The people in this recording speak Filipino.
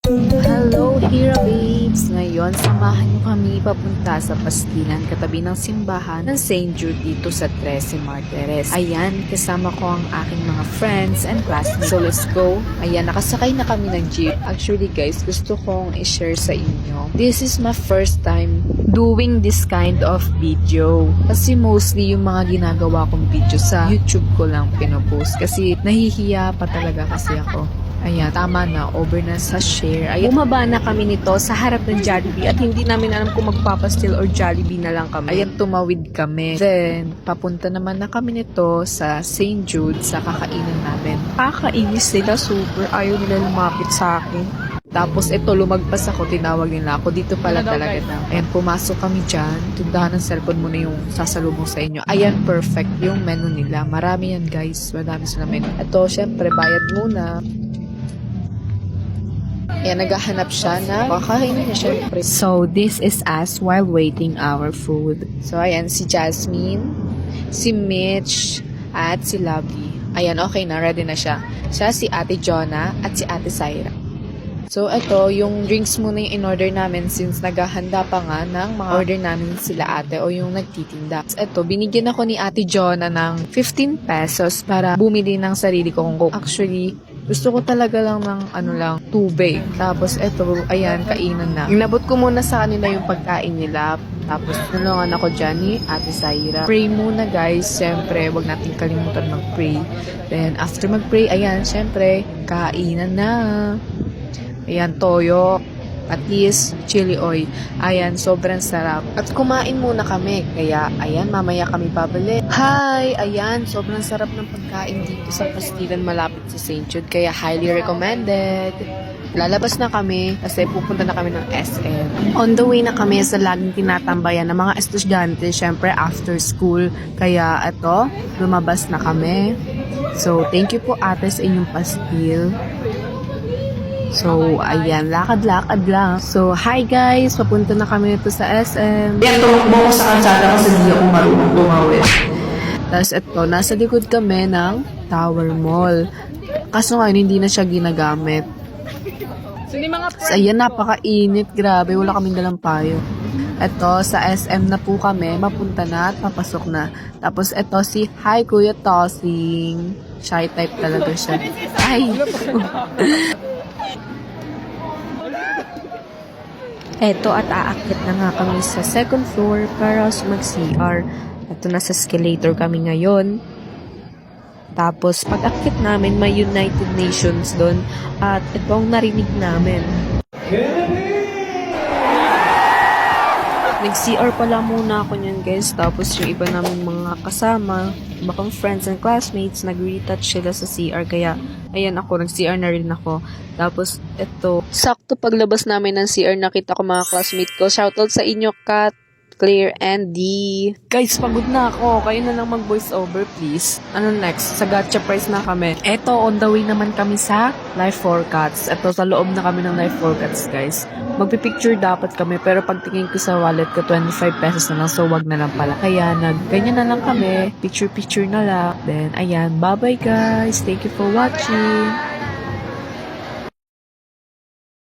Hello, Hira Babes! Ngayon, samahan niyo kami papunta sa Pastilan, katabi ng simbahan ng St. Jude dito sa 13 Martires. Ayan, kasama ko ang aking mga friends and classmates. So, let's go! Ayan, nakasakay na kami ng jeep. Actually, guys, gusto kong i-share sa inyo. This is my first time doing this kind of video. Kasi mostly yung mga ginagawa kong video sa YouTube ko lang pinopost. Kasi nahihiya pa talaga kasi ako. Ayan, tama na. Over na sa share. Ayan, bumaba na kami nito sa harap ng Jollibee at hindi namin alam kung magpapastil or Jollibee na lang kami. Ayan, tumawid kami. Then, papunta naman na kami nito sa St. Jude sa kakainan namin. Kakainis sila, super. Ayaw nila lumapit sa akin. Tapos ito, lumagpas ako, tinawag nila ako. Dito pala talaga na. Ayan, pumasok kami dyan. Tindahan ng cellphone mo na yung sasalubong sa inyo. Ayan, perfect yung menu nila. Marami yan, guys. Madami sila menu. Ito, syempre, bayad muna. Ayan, naghahanap siya na kakainin niya syempre. So, this is us while waiting our food. So, ayan, si Jasmine, si Mitch, at si Lovely. Ayan, okay na, ready na siya. Siya, si Ate Jonah, at si Ate Syra. So, ito, yung drinks muna yung in-order namin since naghahanda pa nga ng mga order namin sila ate o yung nagtitinda. Ito, binigyan ako ni Ate Jonah ng 15 pesos para bumili ng sarili kong coke. Actually, gusto ko talaga lang ng tubig. Tapos eto, ayan, kainan na. Inabot ko muna sa kanila yung pagkain nila. Tapos nulungan ako dyan ni Ate Syra. Pray muna, guys. Siyempre, wag natin kalimutan mag-pray. Then after mag-pray, ayan, siyempre, kainan na. Ayan, toyo, patis, chili oil. Ayan, sobrang sarap. At kumain muna kami. Kaya, ayan, mamaya kami pabalik. Hi! Ayan, sobrang sarap ng pagkain dito sa Pastilan malapit sa St. Jude. Kaya, highly recommended. Lalabas na kami kasi pupunta na kami ng SM. On the way na kami sa laging tinatambayan ng mga estudyante, syempre after school. Kaya, eto, lumabas na kami. So, thank you po ate sa inyong pastil. So, ayan, lakad-lakad lang. So, hi guys! Papunta na kami ito sa SM. Yan, tumakbo ko sa kalsada kasi di ako marunong tumawid. Tapos ito, nasa likod kami ng Tower Mall. Kaso ngayon, hindi na siya ginagamit. So, ayan, napakainit. Grabe, wala kaming dalang payo. Ito, sa SM na po kami. Mapunta na at papasok na. Tapos ito, si Hi Kuya Tossing. Shy type talaga siya. Ay! Eto at aakyat na nga kami sa second floor para mag-CR. Eto nasa escalator kami ngayon. Tapos pag akyat namin may United Nations doon at ito ang narinig namin. Nag-CR pala muna ako niyan guys. Tapos yung iba namin mga kasama, iba kong friends and classmates, nag-retouch sila sa CR. Kaya, ayan ako, nag-CR na rin ako. Tapos, eto, sakto paglabas namin ng CR, nakita ko mga classmates ko. Shoutout sa inyo, Kat, Claire, and D. Guys, pagod na ako. Kayo na lang mag-voice over, please. Ano next? Sa gacha prize na kami. Eto, on the way naman kami sa Life Forecats. Eto, sa loob na kami ng Life Forecats, guys. Magpipicture dapat kami, pero pagtingin ko sa wallet ko, 25 pesos na lang, so wag na lang pala. Kaya, ganyan na lang kami. Picture-picture na lang. Then, ayan, bye-bye, guys. Thank you for watching.